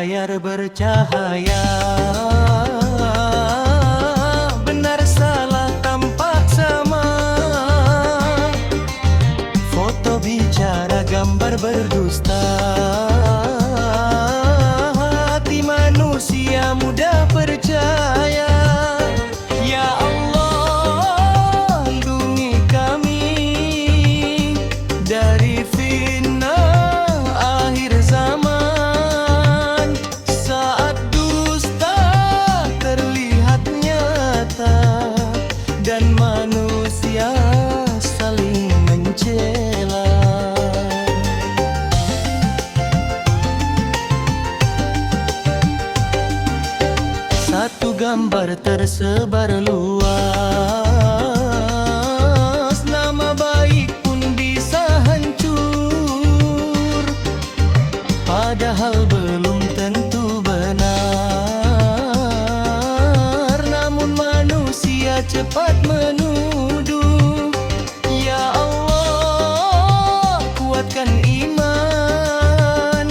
layar bercahaya. Benar salah tampak sama. Foto bicara, gambar berdusta. Hati manusia mudah percaya. Ya Allah, lindungi kami dari fitnah akhir zaman. Saat dusta terlihat nyata dan manusia saling mencela. Satu gambar tersebar luas, nama baik pun bisa hancur. Padahal belum tentu benar, namun manusia cepat menuduh. Ya Allah, kuatkan iman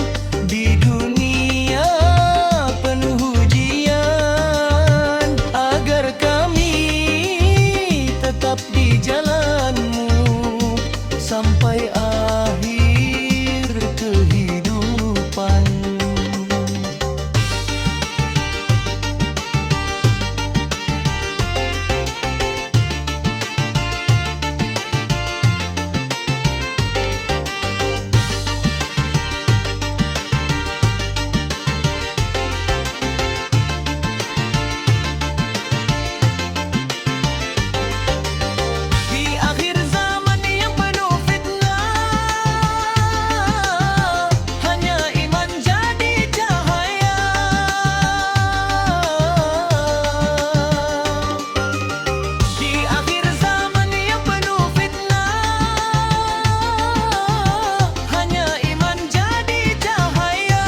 di dunia penuh ujian, agar kami tetap di jalan-Mu sampai akhir kehidupan. Di akhir zaman yang penuh fitnah, hanya iman jadi cahaya. Di akhir zaman yang penuh fitnah, hanya iman jadi cahaya.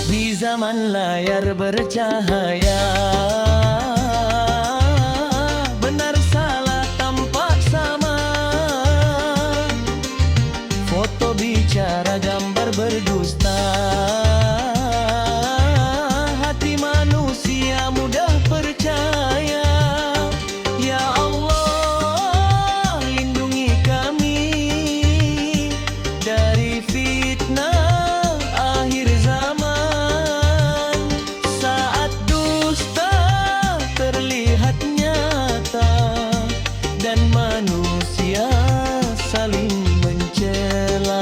Di zaman layar bercahaya, benar salah tampak sama. Foto bicara, gambar berdusta. Hati manusia mudah percaya. Ya Allah, lindungi kami dari fitnah akhir zaman. Saat dusta terlihat nyata dan manusia saling mencela.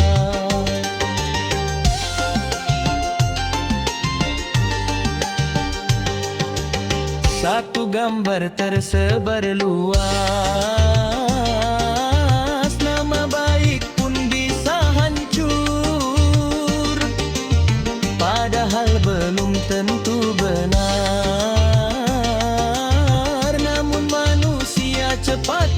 Satu gambar tersebar luas, nama baik pun bisa hancur. Padahal belum tentu benar, namun manusia cepat